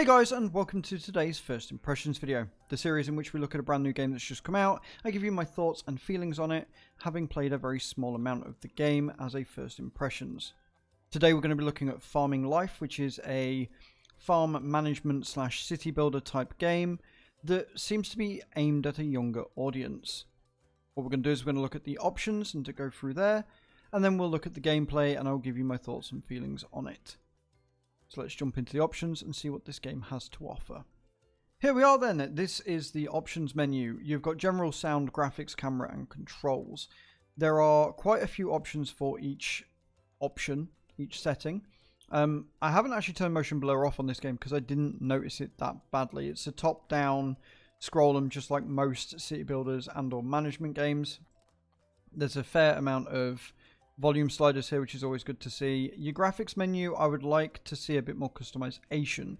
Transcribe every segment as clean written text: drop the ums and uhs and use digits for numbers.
Hey guys, and welcome to today's First Impressions video, the series in which we look at a brand new game that's just come out. I give you my thoughts and feelings on it, having played a very small amount of the game as a First Impressions. Today we're going to be looking at Farming Life, which is a farm management slash city builder type game that seems to be aimed at a younger audience. What we're going to do is we're going to look at the options and to go through there, and then we'll look at the gameplay and I'll give you my thoughts and feelings on it. So let's jump into the options and see what this game has to offer. Here we are then. This is the options menu. You've got general sound, graphics, camera and controls. There are quite a few options for each option, each setting. I haven't actually turned motion blur off on this game because I didn't notice it that badly. It's a top-down scroll just like most city builders and or management games. There's a fair amount of volume sliders here, which is always good to see. Your graphics menu, I would like to see a bit more customization.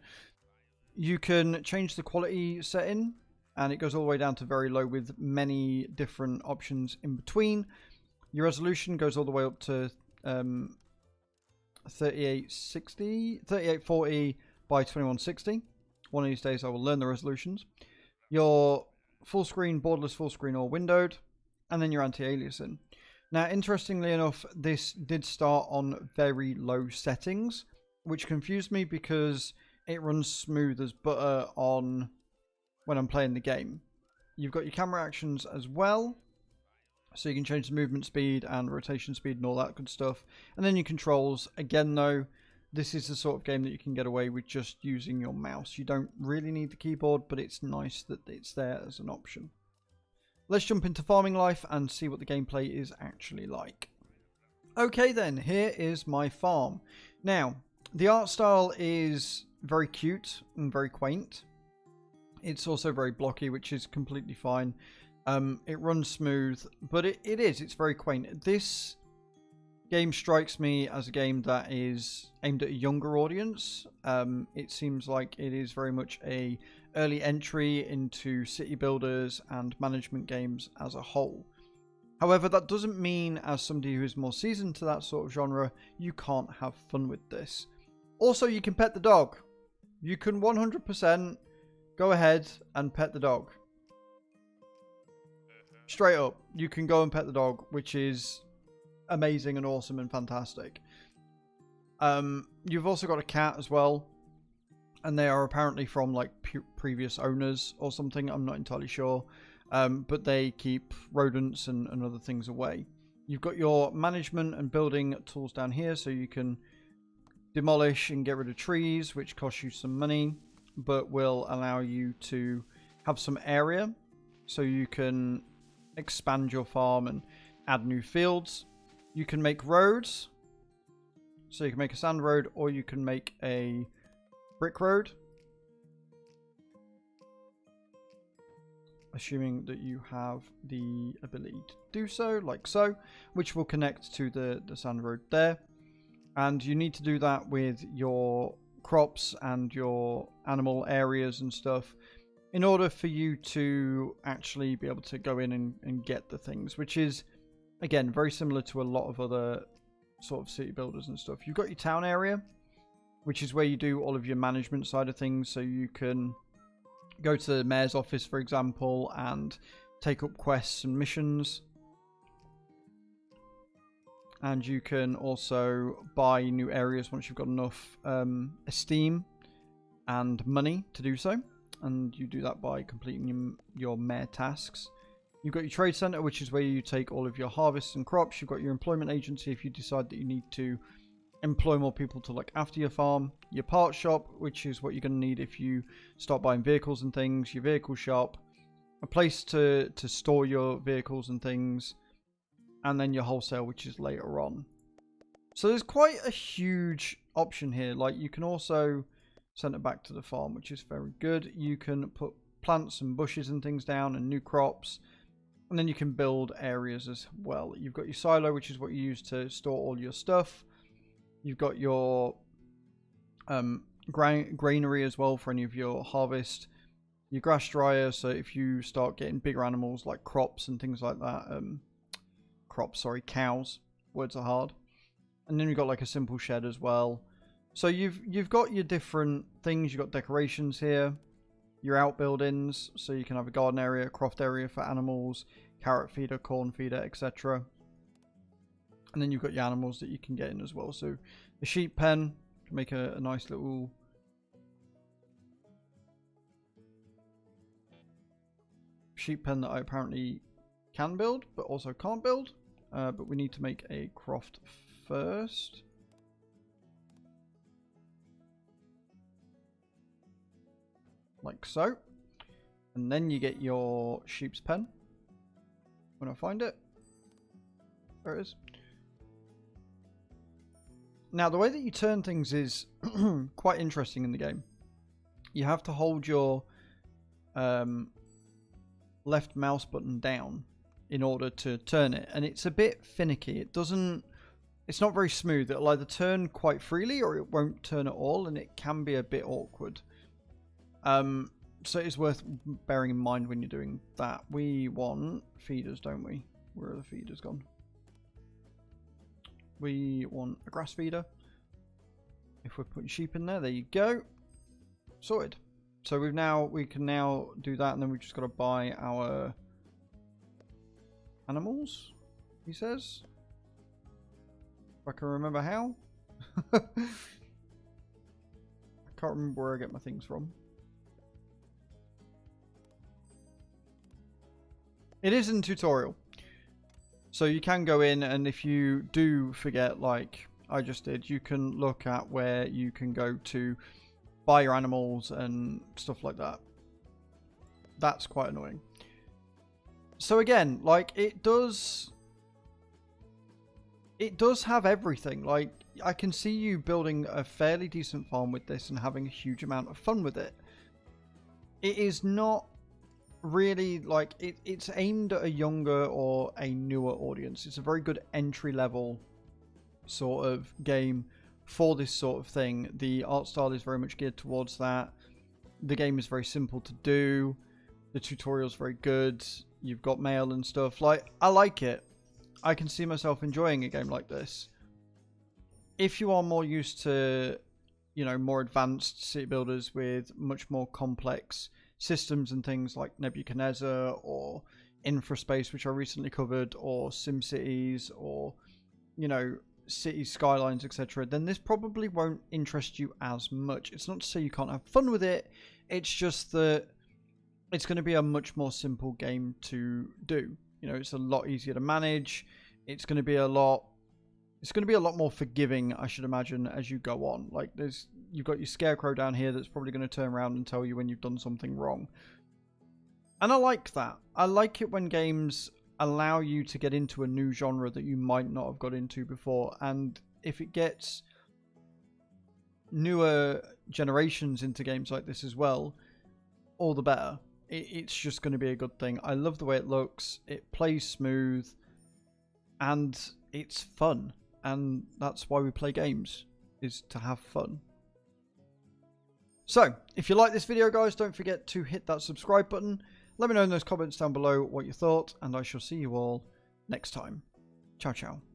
You can change the quality setting, and it goes all the way down to very low with many different options in between. Your resolution goes all the way up to 3840 by 2160. One of these days I will learn the resolutions. Your full screen, borderless full screen or windowed, and then your anti-aliasing. Now, interestingly enough, this did start on very low settings, which confused me because it runs smooth as butter on when I'm playing the game. You've got your camera actions as well, so you can change the movement speed and rotation speed and all that good stuff. And then your controls, again though, this is the sort of game that you can get away with just using your mouse. You don't really need the keyboard, but it's nice that it's there as an option. Let's jump into Farming Life and see what the gameplay is actually like. Okay then, here is my farm. Now, the art style is very cute and very quaint. It's also very blocky, which is completely fine. It runs smooth, but it's very quaint. This game strikes me as a game that is aimed at a younger audience. It seems like it is very much a early entry into city builders and management games as a whole. However, that doesn't mean, as somebody who is more seasoned to that sort of genre, you can't have fun with this. Also, you can pet the dog. You can 100% go ahead and pet the dog. Straight up, you can go and pet the dog, which is amazing and awesome and fantastic. You've also got a cat as well, and they are apparently from like previous owners or something. I'm not entirely sure, but they keep rodents and other things away. You've got your management and building tools down here, so you can demolish and get rid of trees, which costs you some money, but will allow you to have some area, so you can expand your farm and add new fields. You can make roads, so you can make a sand road, or you can make a brick road, assuming that you have the ability to do so, like so, which will connect to the sand road there. And you need to do that with your crops and your animal areas and stuff in order for you to actually be able to go in and get the things, which is, again, very similar to a lot of other sort of city builders and stuff. You've got your town area, which is where you do all of your management side of things. So you can go to the mayor's office, for example, and take up quests and missions. And you can also buy new areas once you've got enough esteem and money to do so. And you do that by completing your mayor tasks. You've got your trade center, which is where you take all of your harvests and crops. You've got your employment agency if you decide that you need to employ more people to look after your farm. Your parts shop, which is what you're going to need if you start buying vehicles and things. Your vehicle shop, a place to store your vehicles and things, and then your wholesale, which is later on. So there's quite a huge option here. Like, you can also send it back to the farm, which is very good. You can put plants and bushes and things down and new crops, and then you can build areas as well. You've got your silo, which is what you use to store all your stuff. You've got your granary as well for any of your harvest. Your grass dryer, so if you start getting bigger animals like crops and things like that. Cows. Words are hard. And then you've got like a simple shed as well. So you've got your different things. You've got decorations here, your outbuildings, so you can have a garden area, croft area for animals, carrot feeder, corn feeder, etc. And then you've got your animals that you can get in as well. So the sheep pen can make a nice little sheep pen that I apparently can build, but also can't build. But we need to make a croft first. Like so. And then you get your sheep's pen. When I find it. There it is. Now, the way that you turn things is quite interesting in the game. You have to hold your left mouse button down in order to turn it. And it's a bit finicky. It's not very smooth. It'll either turn quite freely or it won't turn at all. And it can be a bit awkward. So it's worth bearing in mind when you're doing that. We want feeders, don't we? Where are the feeders gone? We want a grass feeder. If we're putting sheep in there you go. Sorted. So we can now do that, and then we've just got to buy our animals, he says. If I can remember how. I can't remember where I get my things from. It is in tutorial. So you can go in, and if you do forget, like I just did, you can look at where you can go to buy your animals and stuff like that. That's quite annoying. So again, like it does have everything. Like I can see you building a fairly decent farm with this and having a huge amount of fun with it. It is not really like it's aimed at a younger or a newer audience. It's a very good entry level sort of game for this sort of thing. The art style is very much geared towards that. The game is very simple to do. The tutorial is very good. You've got mail and stuff. Like, I like it. I can see myself enjoying a game like this. If you are more used to, you know, more advanced city builders with much more complex systems and things like Nebuchadnezzar or Infraspace, which I recently covered, or SimCities, or, you know, city skylines, etc., then this probably won't interest you as much. It's not to say you can't have fun with it. It's just that it's going to be a much more simple game to do. You know, it's a lot easier to manage. It's going to be a lot more forgiving, I should imagine, as you go on. Like you've got your scarecrow down here that's probably going to turn around and tell you when you've done something wrong. And I like that. I like it when games allow you to get into a new genre that you might not have got into before. And if it gets newer generations into games like this as well, all the better. It's just going to be a good thing. I love the way it looks. It plays smooth. And it's fun. And that's why we play games, is to have fun. So, if you like this video, guys, don't forget to hit that subscribe button. Let me know in those comments down below what you thought, and I shall see you all next time. Ciao, ciao.